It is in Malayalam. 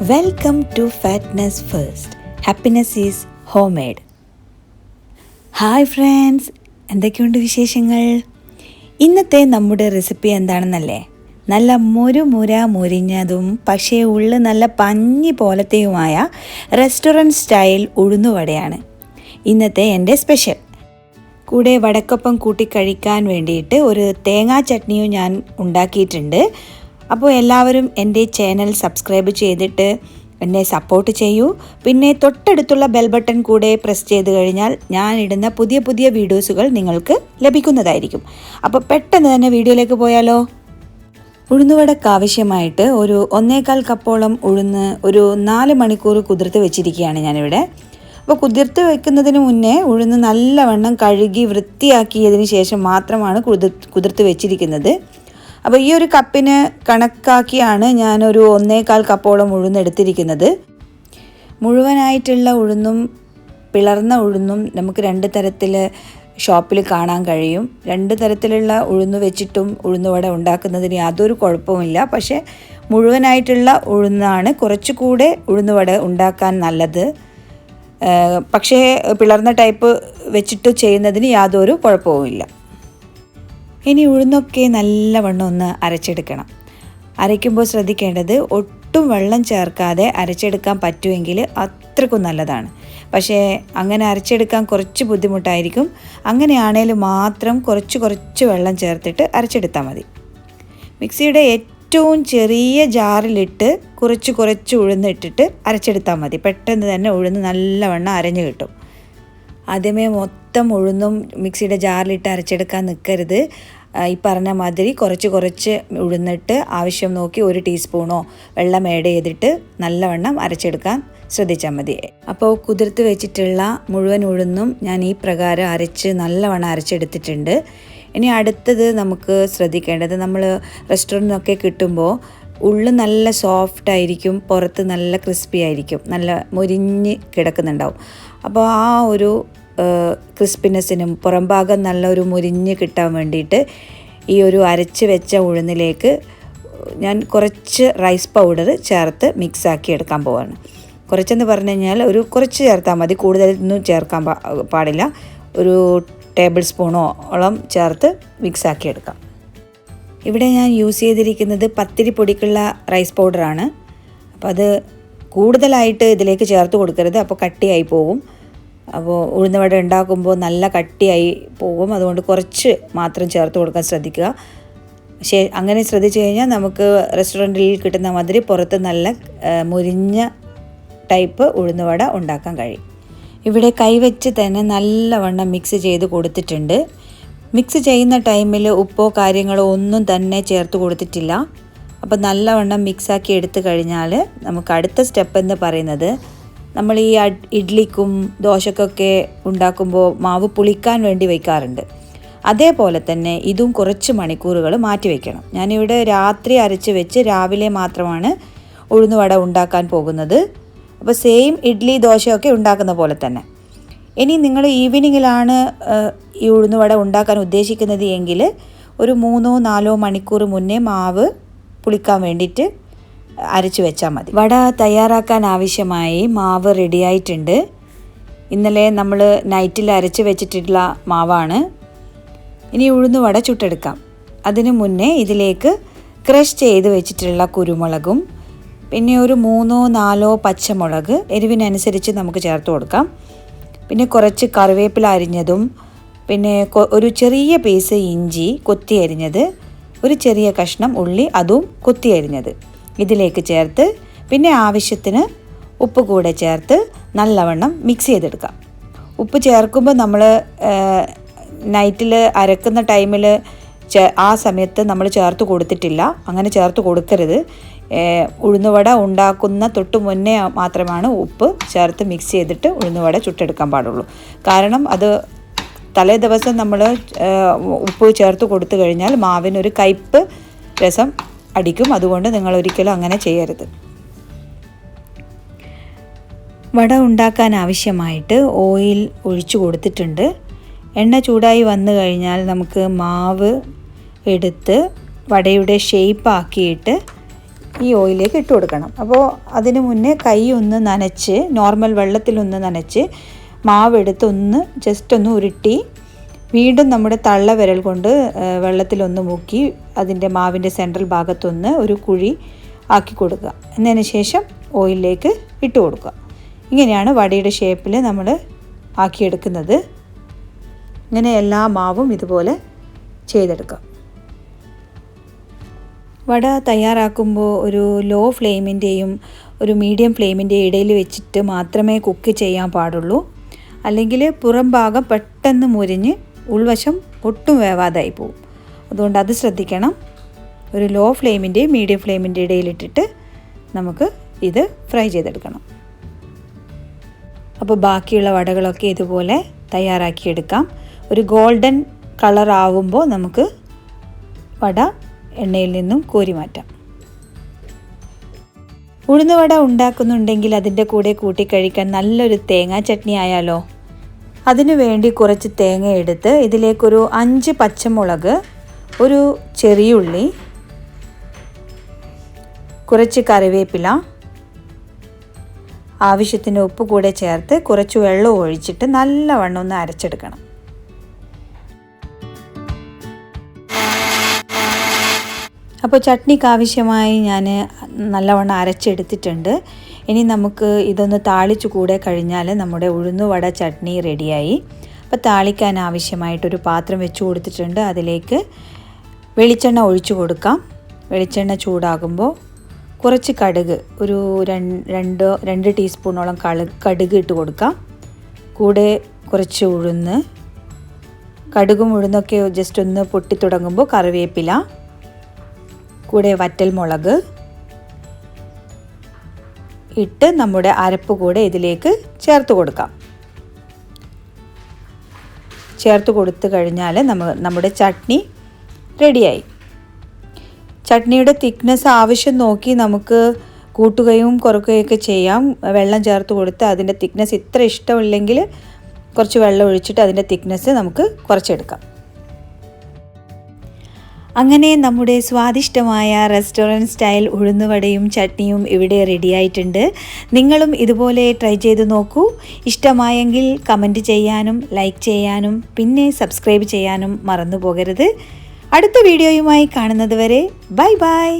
Welcome to fitness first, happiness is home made. Hi friends, എന്തൊക്കെയുണ്ട് വിശേഷങ്ങൾ? ഇന്നത്തെ നമ്മുടെ റെസിപ്പി എന്താണെന്നല്ലേ? നല്ല മുരിഞ്ഞതും പക്ഷേ ഉള്ളിൽ നല്ല പഞ്ഞി പോലത്തെയുമായ റെസ്റ്റോറൻറ്റ് സ്റ്റൈൽ ഉഴുന്നുവടയാണ് ഇന്നത്തെ എൻ്റെ സ്പെഷ്യൽ. കൂടെ വടക്കൊപ്പം കൂട്ടി കഴിക്കാൻ വേണ്ടിയിട്ട് ഒരു തേങ്ങാ ചട്നിയും ഞാൻ ഉണ്ടാക്കിയിട്ടുണ്ട്. അപ്പോൾ എല്ലാവരും എൻ്റെ ചാനൽ സബ്സ്ക്രൈബ് ചെയ്തിട്ട് എന്നെ സപ്പോർട്ട് ചെയ്യൂ. പിന്നെ തൊട്ടടുത്തുള്ള ബെൽ ബട്ടൺ കൂടെ പ്രസ് ചെയ്ത് കഴിഞ്ഞാൽ ഞാൻ ഇടുന്ന പുതിയ പുതിയ വീഡിയോസുകൾ നിങ്ങൾക്ക് ലഭിക്കുന്നതായിരിക്കും. അപ്പോൾ പെട്ടെന്ന് തന്നെ വീഡിയോയിലേക്ക് പോയാലോ? ഉഴുന്നുവടക്ക് ആവശ്യമായിട്ട് ഒരു 1.25 കപ്പോളം ഉഴുന്ന് ഒരു 4 മണിക്കൂർ കുതിർത്ത് വെച്ചിരിക്കുകയാണ് ഞാനിവിടെ. അപ്പോൾ കുതിർത്ത് വെക്കുന്നതിന് മുന്നേ ഉഴുന്ന് നല്ലവണ്ണം കഴുകി വൃത്തിയാക്കിയതിന് ശേഷം മാത്രമാണ് കുതിർത്ത് വെച്ചിരിക്കുന്നത്. അപ്പോൾ ഈ ഒരു കപ്പിന് കണക്കാക്കിയാണ് ഞാനൊരു 1.25 കപ്പോളം ഉഴുന്നെടുത്തിരിക്കുന്നത്. മുഴുവനായിട്ടുള്ള ഉഴുന്നും പിളർന്ന ഉഴുന്നും നമുക്ക് 2 തരത്തിൽ ഷോപ്പിൽ കാണാൻ കഴിയും. 2 തരത്തിലുള്ള ഉഴുന്ന് വെച്ചിട്ടും ഉഴുന്നുവട ഉണ്ടാക്കുന്നതിന് യാതൊരു കുഴപ്പമില്ല. പക്ഷേ മുഴുവനായിട്ടുള്ള ഉഴുന്നാണ് കുറച്ചുകൂടെ ഉഴുന്നുവട ഉണ്ടാക്കാൻ നല്ലത്. പക്ഷേ പിളർന്ന ടൈപ്പ് വെച്ചിട്ട് ചെയ്യുന്നതിന് യാതൊരു കുഴപ്പവുമില്ല. ഇനി ഉഴുന്നൊക്കെ നല്ലവണ്ണം ഒന്ന് അരച്ചെടുക്കണം. അരയ്ക്കുമ്പോൾ ശ്രദ്ധിക്കേണ്ടത് ഒട്ടും വെള്ളം ചേർക്കാതെ അരച്ചെടുക്കാൻ പറ്റുമെങ്കിൽ അത്രയ്ക്കും നല്ലതാണ്. പക്ഷേ അങ്ങനെ അരച്ചെടുക്കാൻ കുറച്ച് ബുദ്ധിമുട്ടായിരിക്കും. അങ്ങനെയാണേലും മാത്രം കുറച്ച് വെള്ളം ചേർത്തിട്ട് അരച്ചെടുത്താൽ മതി. മിക്സിയുടെ ഏറ്റവും ചെറിയ ജാറിലിട്ട് കുറച്ച് ഉഴുന്നിട്ടിട്ട് അരച്ചെടുത്താൽ മതി. പെട്ടെന്ന് തന്നെ ഉഴുന്ന് നല്ലവണ്ണം അരഞ്ഞു കിട്ടും. ആദ്യമേ മൊത്തം ഉഴുന്നും മിക്സിയുടെ ജാറിലിട്ട് അരച്ചെടുക്കാൻ നിൽക്കരുത്. ഈ പറഞ്ഞ മാതിരി കുറച്ച് ഉഴുന്നിട്ട് ആവശ്യം നോക്കി 1 ടീസ്പൂണോ വെള്ളം ആഡ് ചെയ്തിട്ട് നല്ലവണ്ണം അരച്ചെടുക്കാൻ ശ്രദ്ധിച്ചാൽ മതി. അപ്പോൾ കുതിർത്ത് വെച്ചിട്ടുള്ള മുഴുവൻ ഉഴുന്നും ഞാൻ ഈ പ്രകാരം അരച്ച് നല്ലവണ്ണം അരച്ചെടുത്തിട്ടുണ്ട്. ഇനി അടുത്തത് നമുക്ക് ശ്രദ്ധിക്കേണ്ടത്, നമ്മൾ റെസ്റ്റോറൻറ്റിനൊക്കെ കിട്ടുമ്പോൾ ഉള്ളു നല്ല സോഫ്റ്റ് ആയിരിക്കും, പുറത്ത് നല്ല ക്രിസ്പി ആയിരിക്കും, നല്ല മുരിഞ്ഞ് കിടക്കുന്നുണ്ടാവും. അപ്പോൾ ആ ഒരു ക്രിസ്പിനെസ്സിനും പുറം ഭാഗം നല്ല ഒരു മുരിഞ്ഞ് കിട്ടാൻ വേണ്ടിയിട്ട് ഈ ഒരു അരച്ച് വെച്ച ഉഴുന്നിലേക്ക് ഞാൻ കുറച്ച് റൈസ് പൗഡർ ചേർത്ത് മിക്സാക്കി എടുക്കാൻ പോവാണ്. കുറച്ചെന്ന് പറഞ്ഞു കഴിഞ്ഞാൽ കുറച്ച് ചേർത്താൽ മതി, കൂടുതലൊന്നും ചേർക്കാൻ പാടില്ല. ഒരു ടേബിൾ സ്പൂണോളം ചേർത്ത് മിക്സാക്കി എടുക്കാം. ഇവിടെ ഞാൻ യൂസ് ചെയ്തിരിക്കുന്നത് പത്തിരി പൊടിക്കുള്ള റൈസ് പൗഡറാണ്. അപ്പോൾ അത് കൂടുതലായിട്ട് ഇതിലേക്ക് ചേർത്ത് കൊടുക്കരുത്, അപ്പോൾ കട്ടിയായി പോകും. അപ്പോൾ ഉഴുന്നുവട ഉണ്ടാക്കുമ്പോൾ നല്ല കട്ടിയായി പോകും. അതുകൊണ്ട് കുറച്ച് മാത്രം ചേർത്ത് കൊടുക്കാൻ ശ്രദ്ധിക്കുക. അങ്ങനെ ശ്രദ്ധിച്ചു കഴിഞ്ഞാൽ നമുക്ക് റെസ്റ്റോറൻറ്റിൽ കിട്ടുന്ന മാതിരി പുറത്ത് നല്ല മുരിഞ്ഞ ടൈപ്പ് ഉഴുന്നുവട ഉണ്ടാക്കാൻ കഴിയും. ഇവിടെ കൈവച്ച് തന്നെ നല്ലവണ്ണം മിക്സ് ചെയ്ത് കൊടുത്തിട്ടുണ്ട്. മിക്സ് ചെയ്യുന്ന ടൈമിൽ ഉപ്പോ കാര്യങ്ങളോ ഒന്നും തന്നെ ചേർത്ത് കൊടുത്തിട്ടില്ല. അപ്പോൾ നല്ലവണ്ണം മിക്സാക്കി എടുത്തു കഴിഞ്ഞാൽ നമുക്ക് അടുത്ത സ്റ്റെപ്പ് എന്ന് പറയുന്നത്, നമ്മൾ ഈ ഇഡ്ലിക്കും ദോശക്കൊക്കെ ഉണ്ടാക്കുമ്പോൾ മാവ് പുളിക്കാൻ വേണ്ടി വയ്ക്കാറുണ്ട്. അതേപോലെ തന്നെ ഇതും കുറച്ച് മണിക്കൂറുകൾ മാറ്റി വയ്ക്കണം. ഞാനിവിടെ രാത്രി അരച്ച് വെച്ച് രാവിലെ മാത്രമാണ് ഉഴുന്നുവട ഉണ്ടാക്കാൻ പോകുന്നത്. അപ്പോൾ സെയിം ഇഡ്ലി ദോശയൊക്കെ ഉണ്ടാക്കുന്ന പോലെ തന്നെ. ഇനി നിങ്ങൾ ഈവനിങ്ങിലാണ് ഈ ഉഴുന്നുവട ഉണ്ടാക്കാൻ ഉദ്ദേശിക്കുന്നത് എങ്കിൽ ഒരു 3-4 മണിക്കൂർ മുന്നേ മാവ് പുളിക്കാൻ വേണ്ടിയിട്ട് അരച്ച് വെച്ചാൽ മതി. വട തയ്യാറാക്കാൻ ആവശ്യമായി മാവ് റെഡിയായിട്ടുണ്ട്. ഇന്നലെ നമ്മൾ നൈറ്റിൽ അരച്ച് വെച്ചിട്ടുള്ള മാവാണ്. ഇനി ഉഴുന്നുവട ചുട്ടെടുക്കാം. അതിനു മുന്നേ ഇതിലേക്ക് ക്രഷ് ചെയ്ത് വെച്ചിട്ടുള്ള കുരുമുളകും പിന്നെ ഒരു 3-4 പച്ചമുളക് എരിവിനനുസരിച്ച് നമുക്ക് ചേർത്ത് കൊടുക്കാം. പിന്നെ കുറച്ച് കറിവേപ്പില അരിഞ്ഞതും പിന്നെ ഒരു ചെറിയ പീസ് ഇഞ്ചി കൊത്തി അരിഞ്ഞത്, ഒരു ചെറിയ കഷ്ണം ഉള്ളി അതും കൊത്തി അരിഞ്ഞത് ഇതിലേക്ക് ചേർത്ത് പിന്നെ ആവശ്യത്തിന് ഉപ്പ് കൂടെ ചേർത്ത് നല്ലവണ്ണം മിക്സ് ചെയ്തെടുക്കാം. ഉപ്പ് ചേർക്കുമ്പോൾ നമ്മൾ നൈറ്റിൽ അരക്കുന്ന ടൈമിൽ ആ സമയത്ത് നമ്മൾ ചേർത്ത് കൊടുത്തിട്ടില്ല. അങ്ങനെ ചേർത്ത് കൊടുക്കരുത്. ഉഴുന്നുവട ഉണ്ടാക്കുന്ന തൊട്ട് മുന്നേ മാത്രമാണ് ഉപ്പ് ചേർത്ത് മിക്സ് ചെയ്തിട്ട് ഉഴുന്നുവട ചുട്ടെടുക്കാൻ പാടുള്ളൂ. കാരണം അത് തലേ ദിവസം നമ്മൾ ഉപ്പ് ചേർത്ത് കൊടുത്തു കഴിഞ്ഞാൽ മാവിനൊരു കയ്പ്പ് രസം അടിക്കും. അതുകൊണ്ട് നിങ്ങൾ ഒരിക്കലും അങ്ങനെ ചെയ്യരുത്. വട ഉണ്ടാക്കാൻ ആവശ്യമായിട്ട് ഓയിൽ ഒഴിച്ചു കൊടുത്തിട്ടുണ്ട്. എണ്ണ ചൂടായി വന്നു കഴിഞ്ഞാൽ നമുക്ക് മാവ് എടുത്ത് വടയുടെ ഷേപ്പ് ആക്കിയിട്ട് ഈ ഓയിലേക്ക് ഇട്ട് കൊടുക്കണം. അപ്പോൾ അതിന് മുന്നേ കൈ ഒന്ന് നനച്ച്, നോർമൽ വെള്ളത്തിലൊന്ന് നനച്ച് മാവെടുത്ത് ജസ്റ്റ് ഒന്ന് ഉരുട്ടി വീണ്ടും നമ്മുടെ തള്ള വിരൽ കൊണ്ട് വെള്ളത്തിലൊന്ന് മുക്കി അതിൻ്റെ മാവിൻ്റെ സെൻട്രൽ ഭാഗത്തൊന്ന് ഒരു കുഴി ആക്കി കൊടുക്കുക. എന്നതിന് ശേഷം ഓയിലിലേക്ക് ഇട്ട് കൊടുക്കുക. ഇങ്ങനെയാണ് വടയുടെ ഷേപ്പിൽ നമ്മൾ ആക്കിയെടുക്കുന്നത്. ഇങ്ങനെ എല്ലാ മാവും ഇതുപോലെ ചെയ്തെടുക്കാം. വട തയ്യാറാക്കുമ്പോൾ ഒരു ലോ ഫ്ലെയിമിൻ്റെയും ഒരു മീഡിയം ഫ്ലെയിമിൻ്റെയും ഇടയിൽ വെച്ചിട്ട് മാത്രമേ കുക്ക് ചെയ്യാൻ പാടുള്ളൂ. അല്ലെങ്കിൽ പുറം ഭാഗം പെട്ടെന്ന് മുരിഞ്ഞ് ഉൾവശം ഒട്ടും വേവാതായി പോകും. അതുകൊണ്ട് അത് ശ്രദ്ധിക്കണം. ഒരു ലോ ഫ്ലെയിമിൻ്റെയും മീഡിയം ഫ്ലെയിമിൻ്റെ ഇടയിലിട്ടിട്ട് നമുക്ക് ഇത് ഫ്രൈ ചെയ്തെടുക്കണം. അപ്പോൾ ബാക്കിയുള്ള വടകളൊക്കെ ഇതുപോലെ തയ്യാറാക്കിയെടുക്കാം. ഒരു ഗോൾഡൻ കളർ ആവുമ്പോൾ നമുക്ക് വട എണ്ണയിൽ നിന്നും കോരി മാറ്റാം. ഉഴുന്നുവട ഉണ്ടാക്കുന്നുണ്ടെങ്കിൽ അതിൻ്റെ കൂടെ കൂട്ടിക്കഴിക്കാൻ നല്ലൊരു തേങ്ങാ ചട്നി ആയാലോ. അതിനു വേണ്ടി കുറച്ച് തേങ്ങ എടുത്ത് ഇതിലേക്കൊരു 5 പച്ചമുളക്, ഒരു ചെറിയുള്ളി, കുറച്ച് കറിവേപ്പില, ആവശ്യത്തിന് ഉപ്പ് കൂടെ ചേർത്ത് കുറച്ച് വെള്ളം ഒഴിച്ചിട്ട് നല്ലവണ്ണം ഒന്ന് അരച്ചെടുക്കണം. അപ്പോൾ ചട്നിക്ക് ആവശ്യമായി ഞാൻ നല്ലവണ്ണം അരച്ചെടുത്തിട്ടുണ്ട്. ഇനി നമുക്ക് ഇതൊന്ന് താളിച്ചു കൂടെ കഴിഞ്ഞാൽ നമ്മുടെ ഉഴുന്നുവട ചട്നി റെഡിയായി. അപ്പോൾ താളിക്കാൻ ആവശ്യമായിട്ടൊരു പാത്രം വെച്ച് കൊടുത്തിട്ടുണ്ട്. അതിലേക്ക് വെളിച്ചെണ്ണ ഒഴിച്ചു കൊടുക്കാം. വെളിച്ചെണ്ണ ചൂടാകുമ്പോൾ കുറച്ച് കടുക്, ഒരു 2 ടീസ്പൂണോളം കടുക് ഇട്ട് കൊടുക്കാം. കൂടെ കുറച്ച് ഉഴുന്ന്, കടുകും ഉഴുന്നൊക്കെ ജസ്റ്റ് ഒന്ന് പൊട്ടി തുടങ്ങുമ്പോൾ കറിവേപ്പില, കൂടെ വറ്റൽ മുളക് ഇട്ട് നമ്മുടെ അരപ്പ് കൂടെ ഇതിലേക്ക് ചേർത്ത് കൊടുക്കാം. ചേർത്ത് കൊടുത്തു കഴിഞ്ഞാൽ നമ്മുടെ ചട്നി റെഡിയായി. ചട്നിയുടെ തിക്നെസ് ആവശ്യം നോക്കി നമുക്ക് കൂട്ടുകയും കുറക്കുകയൊക്കെ ചെയ്യാം. വെള്ളം ചേർത്ത് കൊടുത്ത് അതിൻ്റെ തിക്നെസ് ഇത്ര ഇഷ്ടമില്ലെങ്കിൽ കുറച്ച് വെള്ളം ഒഴിച്ചിട്ട് അതിൻ്റെ തിക്നെസ് നമുക്ക് കുറച്ചെടുക്കാം. അങ്ങനെ നമ്മുടെ സ്വാദിഷ്ടമായ റെസ്റ്റോറൻറ്റ് സ്റ്റൈൽ ഉഴുന്നുവടയും ചട്നിയും ഇവിടെ റെഡിയായിട്ടുണ്ട്. നിങ്ങളും ഇതുപോലെ ട്രൈ ചെയ്ത് നോക്കൂ. ഇഷ്ടമായെങ്കിൽ കമൻറ്റ് ചെയ്യാനും ലൈക്ക് ചെയ്യാനും പിന്നെ സബ്സ്ക്രൈബ് ചെയ്യാനും മറന്നു പോകരുത്. അടുത്ത വീഡിയോയുമായി കാണുന്നത് വരെ ബൈ ബൈ.